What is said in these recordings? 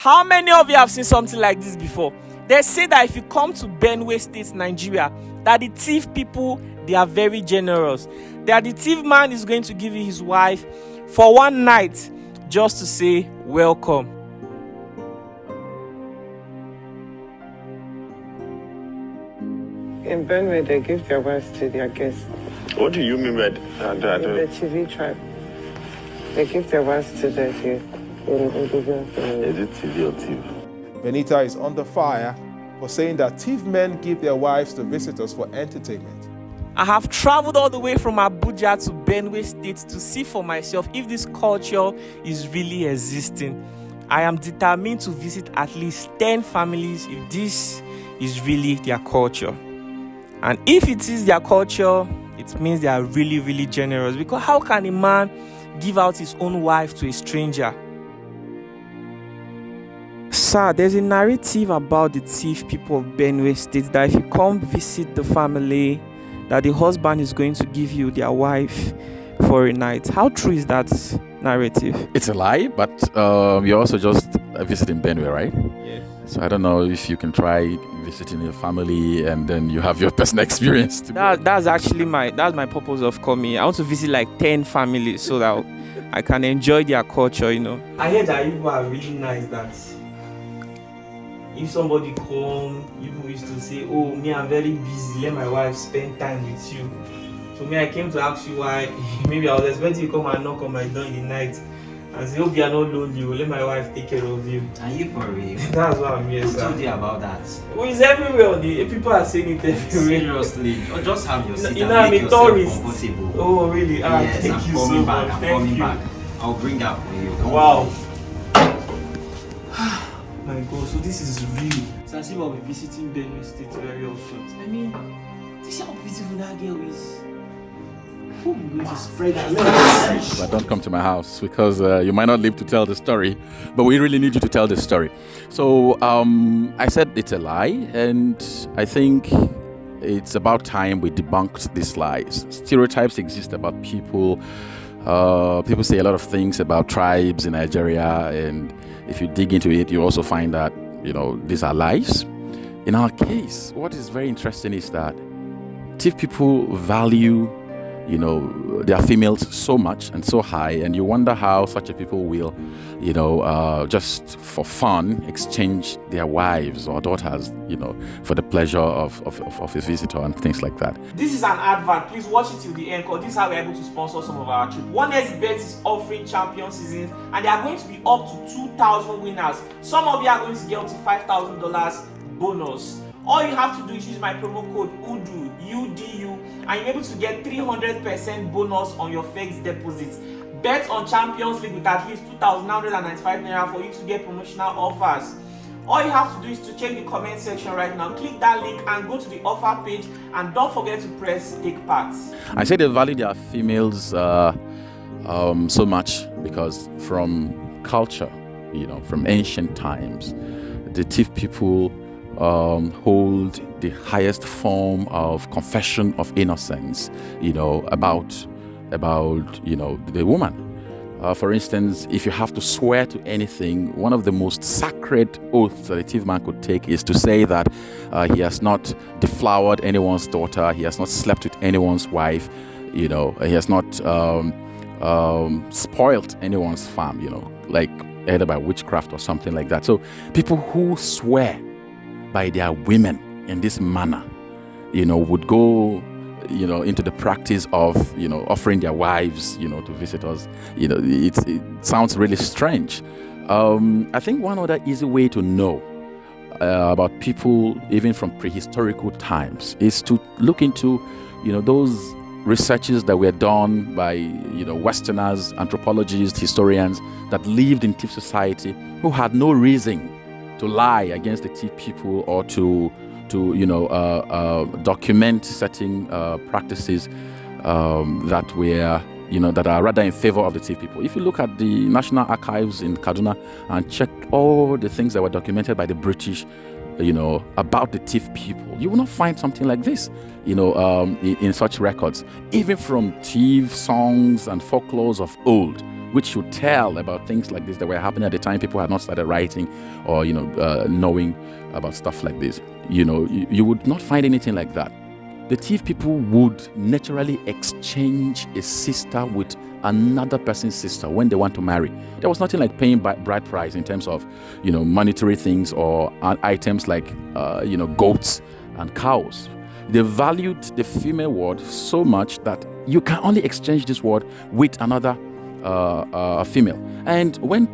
How many of you have seen something like this before? They say that if you come to Benue State, Nigeria, that the TIV people, they are very generous. That the TIV man is going to give you his wife for one night just to say welcome. In Benue, they give their wives to their guests. What do you mean by that? In the TV tribe, they give their wives to their guests. Is it TV or TV? Benita is under fire for saying that TIV men give their wives to visitors for entertainment. I have traveled all the way from Abuja to Benue State to see for myself if this culture is really existing. I am determined to visit at least 10 families if this is really their culture. And if it is their culture, it means they are really, really generous. Because how can a man give out his own wife to a stranger? Sir, there's a narrative about the TIV people of Benue State that if you come visit the family, that the husband is going to give you their wife for a night. How true is that narrative? It's a lie, but you're also just visiting Benue, right? Yes. So I don't know if you can try visiting your family and then you have your personal experience. That's actually my purpose of coming. I want to visit like 10 families so that I can enjoy their culture, you know. I heard that people are really nice, that if somebody come, people used to say, oh, me, I'm very busy, let my wife spend time with you. So me, I came to ask you why. Maybe I was expecting you to come and knock on my door in the night and say, hope you are not lonely, let my wife take care of you. Are you for real? That's what I'm here, Who sir. told you about that? Who is everywhere? People are saying it everywhere. Seriously, just have your seat You and know, I'm make a yourself tourist. comfortable. Oh, really? Yes, Thank I'm you so coming much. back. I'm Thank coming you. back. I'll bring that for you. Come Wow. on. My God, so this is real. So I see I'll be visiting Benue State very often. I mean, this is how beautiful that girl is. Who am going to spread that legs? But don't come to my house because you might not live to tell the story. But we really need you to tell the story. So I said it's a lie, and I think it's about time we debunked these lies. Stereotypes exist about people. People say a lot of things about tribes in Nigeria, and if you dig into it, you also find that, these are lies. In our case, what is very interesting is that TIV people value, their females so much and so high, and you wonder how such a people will, just for fun, exchange their wives or daughters, for the pleasure of a visitor and things like that. This is an advert. Please watch it till the end, because this is how we're able to sponsor some of our trip. 1xBet is offering champion seasons, and they are going to be up to 2,000 winners. Some of you are going to get up to $5,000 bonus. All you have to do is use my promo code Udu, UDU, and you're able to get 300% bonus on your fixed deposits. Bet on Champions League with at least 2,995 naira for you to get promotional offers. All you have to do is to check the comment section right now, click that link and go to the offer page, and don't forget to press take part. I say they value their females so much because from culture, from ancient times, the TIV people hold the highest form of confession of innocence, about the woman. For instance, if you have to swear to anything, one of the most sacred oaths that a TIV man could take is to say that he has not deflowered anyone's daughter, he has not slept with anyone's wife, he has not spoilt anyone's farm, like either by witchcraft or something like that. So people who swear by their women in this manner, would go, into the practice of, offering their wives, to visitors. It sounds really strange. I think one other easy way to know about people, even from prehistorical times, is to look into, those researches that were done by, Westerners, anthropologists, historians that lived in TIV society who had no reason to lie against the TIV people or to document certain practices that were, that are rather in favor of the TIV people. If you look at the National Archives in Kaduna and check all the things that were documented by the British, about the TIV people, you will not find something like this, in such records. Even from TIV songs and folklores of old, which should tell about things like this that were happening at the time people had not started writing or, knowing about stuff like this. You would not find anything like that. The TIV people would naturally exchange a sister with another person's sister when they want to marry. There was nothing like paying bride price in terms of, monetary things or items like, goats and cows. They valued the female ward so much that you can only exchange this word with another female. And when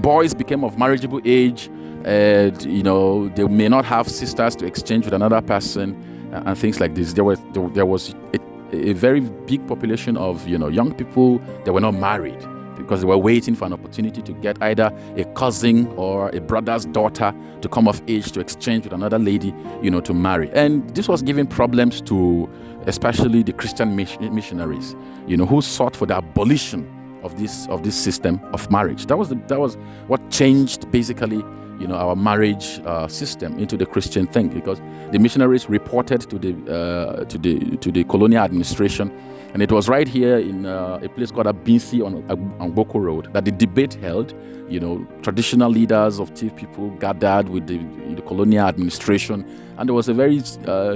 boys became of marriageable age, they may not have sisters to exchange with another person and things like this. There was a very big population of young people that were not married because they were waiting for an opportunity to get either a cousin or a brother's daughter to come of age to exchange with another lady, to marry. And this was giving problems to especially the Christian missionaries, who sought for the abolition of this system of marriage. That was what changed basically, our marriage system into the Christian thing, because the missionaries reported to the colonial administration, and it was right here in a place called Abinsi on Boko Road that the debate held. Traditional leaders of TIV people gathered with the colonial administration, and there was a very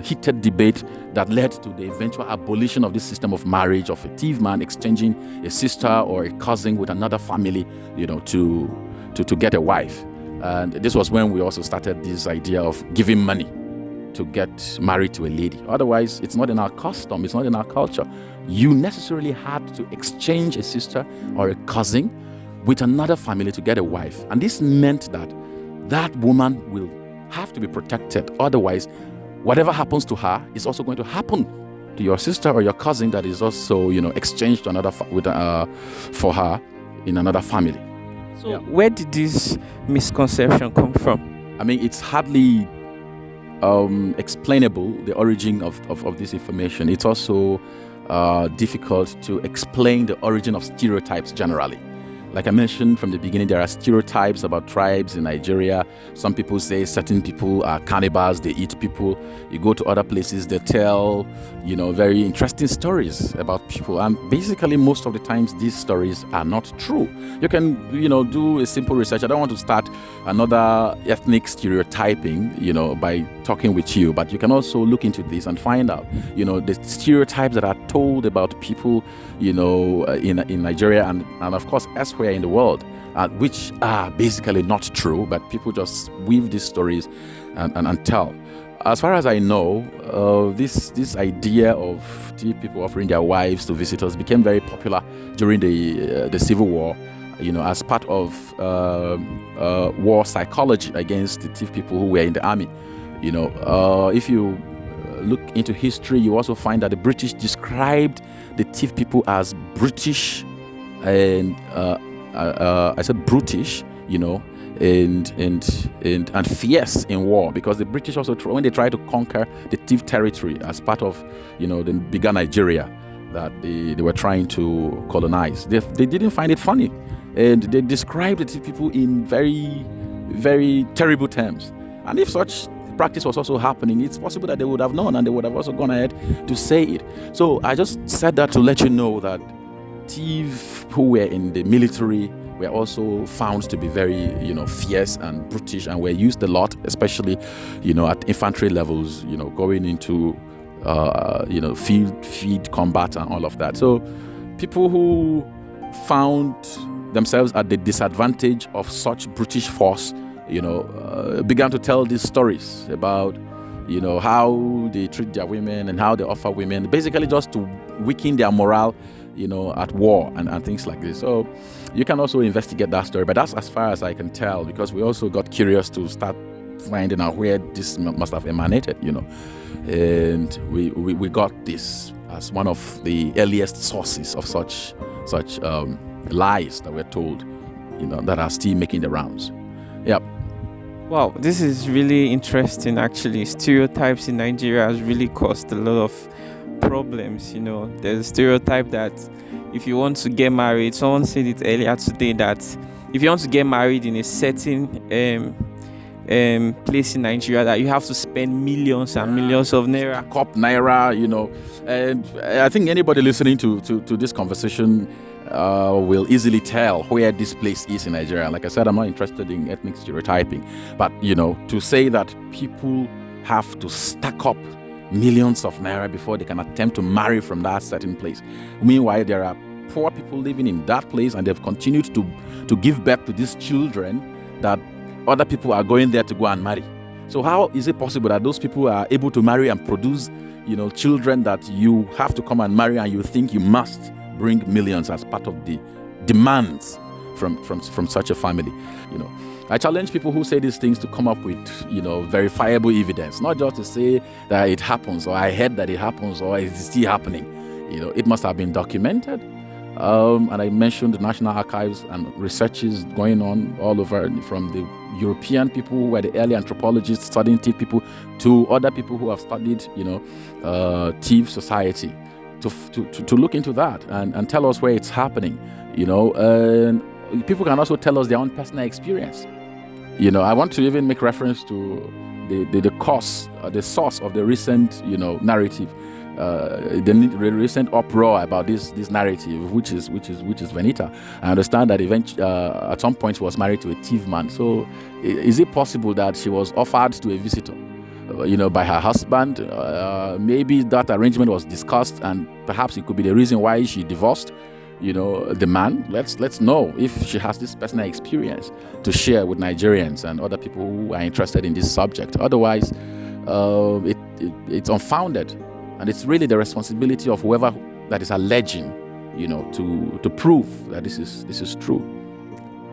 heated debate that led to the eventual abolition of this system of marriage, of a TIV man exchanging a sister or a cousin with another family, to get a wife. And this was when we also started this idea of giving money to get married to a lady. Otherwise, it's not in our custom, it's not in our culture. You necessarily had to exchange a sister or a cousin with another family to get a wife. And this meant that woman will have to be protected. Otherwise, whatever happens to her is also going to happen to your sister or your cousin that is also, exchanged to another for her in another family. So where did this misconception come from? I mean, it's hardly explainable, the origin of this information. It's also difficult to explain the origin of stereotypes generally. Like I mentioned from the beginning, there are stereotypes about tribes in Nigeria. Some people say certain people are cannibals, they eat people. You go to other places, they tell, very interesting stories about people. And basically, most of the times, these stories are not true. You can, do a simple research. I don't want to start another ethnic stereotyping, by talking with you. But you can also look into this and find out, the stereotypes that are told about people, in Nigeria and of course, elsewhere in the world, which are basically not true, but people just weave these stories and tell. As far as I know, this idea of TIV people offering their wives to visitors became very popular during the Civil War, as part of war psychology against the TIV people who were in the army. If you look into history, you also find that the British described the TIV people as British and I said brutish, and fierce in war, because the British also, when they tried to conquer the TIV territory as part of, the bigger Nigeria that they were trying to colonize, they didn't find it funny, and they described the TIV people in very, very terrible terms. And if such practice was also happening, it's possible that they would have known and they would have also gone ahead to say it. So I just said that to let you know that TIV who were in the military were also found to be very, fierce and brutish, and were used a lot, especially, at infantry levels, going into, field combat and all of that. So people who found themselves at the disadvantage of such British force, began to tell these stories about, how they treat their women and how they offer women, basically just to weaken their morale, at war and things like this. So you can also investigate that story, but that's as far as I can tell, because we also got curious to start finding out where this must have emanated, and we got this as one of the earliest sources of such lies that we're told, that are still making the rounds. Yep. Wow, this is really interesting. Actually, stereotypes in Nigeria has really caused a lot of problems. There's a stereotype that if you want to get married, someone said it earlier today, that if you want to get married in a certain place in Nigeria, that you have to spend millions and millions of naira. And I think anybody listening to this conversation will easily tell where this place is in Nigeria. Like I said, I'm not interested in ethnic stereotyping, but to say that people have to stack up millions of naira before they can attempt to marry from that certain place. Meanwhile, there are poor people living in that place, and they've continued to give birth to these children that other people are going there to go and marry. So how is it possible that those people are able to marry and produce, children that you have to come and marry, and you think you must bring millions as part of the demands from such a family? I challenge people who say these things to come up with, verifiable evidence, not just to say that it happens, or I heard that it happens, or it's still happening. It must have been documented. And I mentioned the National Archives and researches going on all over, from the European people who were the early anthropologists studying TIV people to other people who have studied, TIV society, to look into that and tell us where it's happening. And people can also tell us their own personal experience. I want to even make reference to the source of the recent, narrative, the recent uproar about this narrative, which is Venita. I understand that at some point she was married to a TIV man. So, is it possible that she was offered to a visitor, by her husband? Maybe that arrangement was discussed, and perhaps it could be the reason why she divorced the man. Let's know if she has this personal experience to share with Nigerians and other people who are interested in this subject. Otherwise, it's unfounded, and it's really the responsibility of whoever that is alleging, to prove that this is true.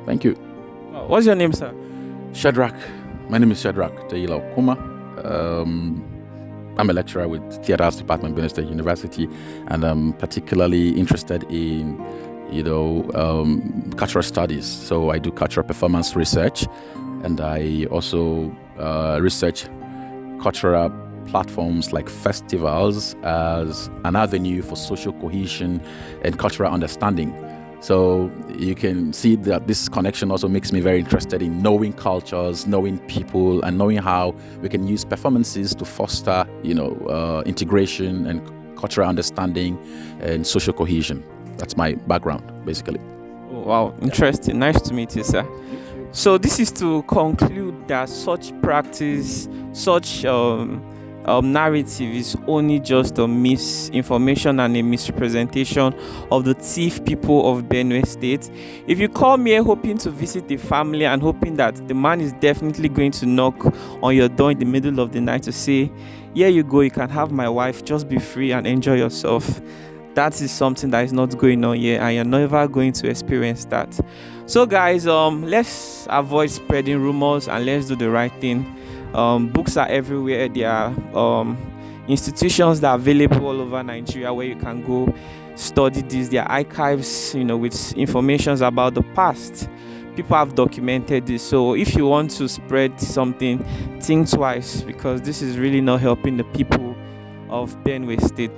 Thank you. What's your name, sir? Shadrach. My name is Shadrach Taylor Kuma. I'm a lecturer with Theatre Arts Department, Benue State University, and I'm particularly interested in, cultural studies. So I do cultural performance research, and I also research cultural platforms like festivals as an avenue for social cohesion and cultural understanding. So you can see that this connection also makes me very interested in knowing cultures, knowing people, and knowing how we can use performances to foster, integration and cultural understanding and social cohesion. That's my background, basically. Oh, wow, interesting. Nice to meet you, sir. So this is to conclude that such practice, such narrative is only just a misinformation and a misrepresentation of the TIV people of Benue State. If you come here hoping to visit the family and hoping that the man is definitely going to knock on your door in the middle of the night to say, here you go, you can have my wife, just be free and enjoy yourself, that is something that is not going on here, and you're never going to experience that. So guys, let's avoid spreading rumors and let's do the right thing. Books are everywhere. There are institutions that are available all over Nigeria where you can go study this. There are archives, with information about the past. People have documented this. So if you want to spread something, think twice, because this is really not helping the people of Benue State.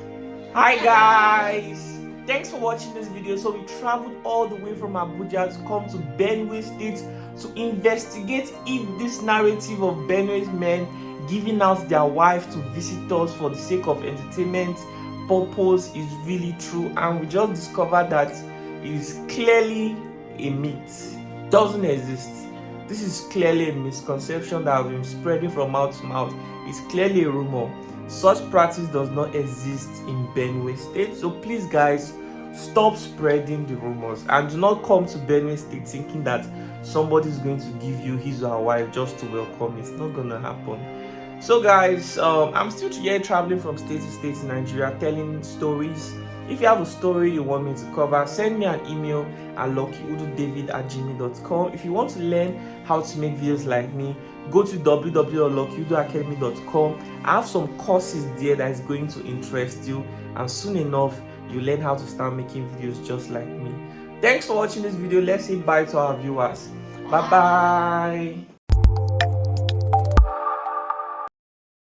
Hi guys! Thanks for watching this video. So we traveled all the way from Abuja to come to Benue State to investigate if this narrative of Benue's men giving out their wife to visitors for the sake of entertainment purpose is really true, and we just discovered that it is clearly a myth. It doesn't exist. This is clearly a misconception that has been spreading from mouth to mouth. It's clearly a rumor. Such practice does not exist in Benue State. So please guys, stop spreading the rumors and do not come to Benue State thinking that somebody is going to give you his or her wife just to welcome. It's not gonna happen. So guys, I'm still here traveling from state to state in Nigeria, telling stories. If you have a story you want me to cover, send me an email at luckyududavid@gmail.com. If you want to learn how to make videos like me, go to www.luckyuduacademy.com. I have some courses there that is going to interest you, and soon enough you learn how to start making videos just like me. Thanks for watching this video. Let's say bye to our viewers. Bye bye.